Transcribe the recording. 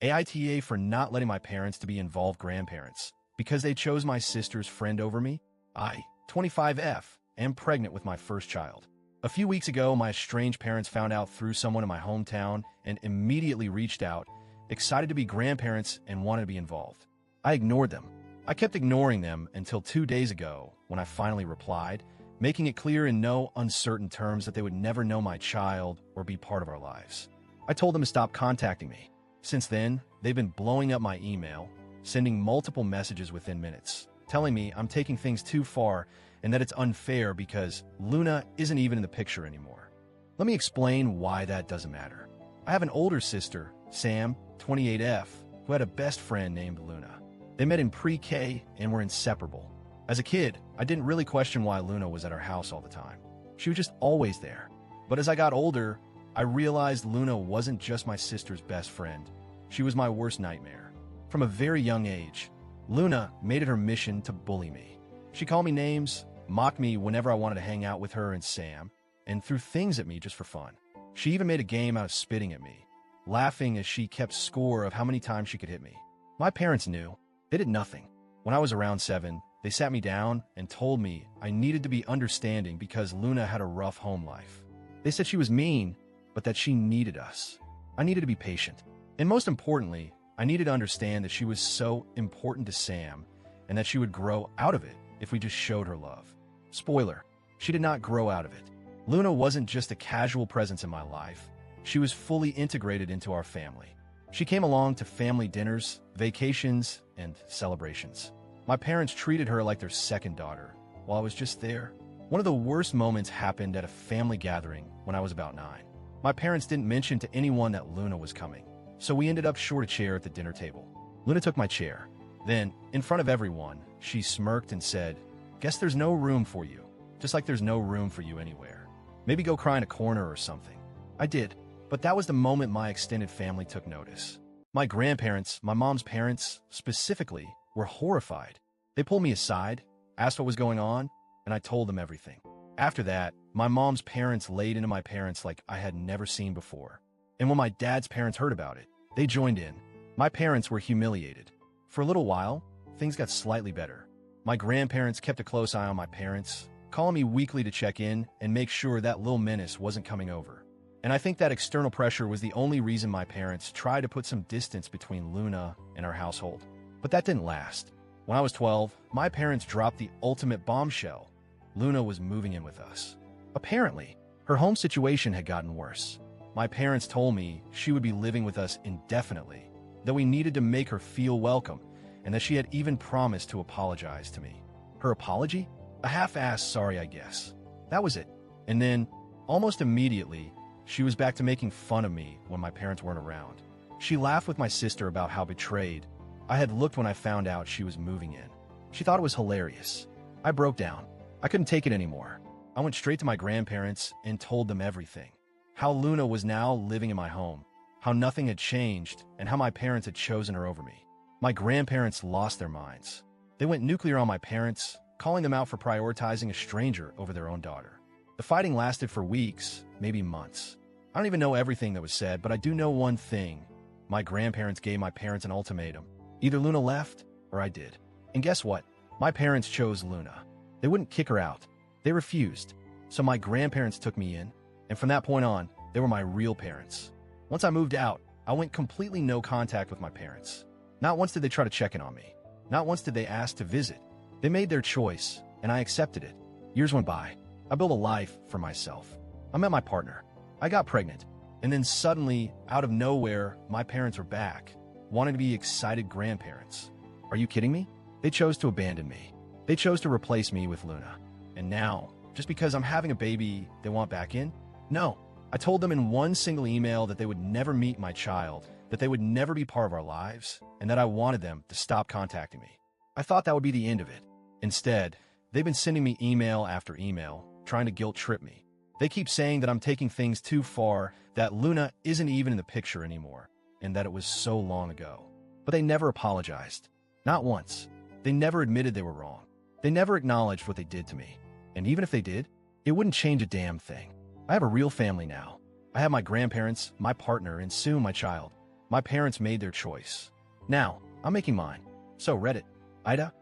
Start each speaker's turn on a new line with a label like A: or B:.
A: AITA for not letting my parents to be involved grandparents because they chose my sister's friend over me. I, 25F, am pregnant with my first child. A few weeks ago, my estranged parents found out through someone in my hometown and immediately reached out, excited to be grandparents and wanted to be involved. I ignored them. I kept ignoring them until 2 days ago when I finally replied, making it clear in no uncertain terms that they would never know my child or be part of our lives. I told them to stop contacting me. Since then, they've been blowing up my email, sending multiple messages within minutes, telling me I'm taking things too far and that it's unfair because Luna isn't even in the picture anymore. Let me explain why that doesn't matter. I have an older sister, Sam, 28F, who had a best friend named Luna. They met in pre-K and were inseparable. As a kid, I didn't really question why Luna was at our house all the time. She was just always there. But as I got older, I realized Luna wasn't just my sister's best friend. She was my worst nightmare. From a very young age, Luna made it her mission to bully me. She called me names, mocked me whenever I wanted to hang out with her and Sam, and threw things at me just for fun. She even made a game out of spitting at me, laughing as she kept score of how many times she could hit me. My parents knew. They did nothing. When I was around 7, they sat me down and told me I needed to be understanding because Luna had a rough home life. They said she was mean, but that she needed us. I needed to be patient. And most importantly, I needed to understand that she was so important to Sam and that she would grow out of it if we just showed her love. Spoiler, she did not grow out of it. Luna wasn't just a casual presence in my life. She was fully integrated into our family. She came along to family dinners, vacations, and celebrations. My parents treated her like their second daughter while I was just there. One of the worst moments happened at a family gathering when I was about 9. My parents didn't mention to anyone that Luna was coming, so we ended up short a chair at the dinner table. Luna took my chair. Then, in front of everyone, she smirked and said, "Guess there's no room for you, just like there's no room for you anywhere. Maybe go cry in a corner or something." I did, but that was the moment my extended family took notice. My grandparents, my mom's parents, specifically, were horrified. They pulled me aside, asked what was going on, and I told them everything. After that, my mom's parents laid into my parents like I had never seen before. And when my dad's parents heard about it, they joined in. My parents were humiliated. For a little while, things got slightly better. My grandparents kept a close eye on my parents, calling me weekly to check in and make sure that little menace wasn't coming over. And I think that external pressure was the only reason my parents tried to put some distance between Luna and our household. But that didn't last. When I was 12, my parents dropped the ultimate bombshell. Luna was moving in with us. Apparently, her home situation had gotten worse. My parents told me she would be living with us indefinitely, that we needed to make her feel welcome, and that she had even promised to apologize to me. Her apology? A half-assed sorry, I guess. That was it. And then, almost immediately, she was back to making fun of me when my parents weren't around. She laughed with my sister about how betrayed I had looked when I found out she was moving in. She thought it was hilarious. I broke down. I couldn't take it anymore. I went straight to my grandparents and told them everything. How Luna was now living in my home, how nothing had changed, and how my parents had chosen her over me. My grandparents lost their minds. They went nuclear on my parents, calling them out for prioritizing a stranger over their own daughter. The fighting lasted for weeks, maybe months. I don't even know everything that was said, but I do know one thing. My grandparents gave my parents an ultimatum. Either Luna left, or I did. And guess what? My parents chose Luna. They wouldn't kick her out. They refused. So my grandparents took me in, and from that point on, they were my real parents. Once I moved out, I went completely no contact with my parents. Not once did they try to check in on me. Not once did they ask to visit. They made their choice, and I accepted it. Years went by. I built a life for myself. I met my partner. I got pregnant. And then suddenly, out of nowhere, my parents were back, wanting to be excited grandparents. Are you kidding me? They chose to abandon me. They chose to replace me with Luna. And now, just because I'm having a baby, they want back in? No. I told them in one single email that they would never meet my child, that they would never be part of our lives, and that I wanted them to stop contacting me. I thought that would be the end of it. Instead, they've been sending me email after email, trying to guilt trip me. They keep saying that I'm taking things too far, that Luna isn't even in the picture anymore, and that it was so long ago. But they never apologized. Not once. They never admitted they were wrong. They never acknowledged what they did to me. And even if they did, it wouldn't change a damn thing. I have a real family now. I have my grandparents, my partner, and soon my child. My parents made their choice. Now, I'm making mine. So Reddit, AITA,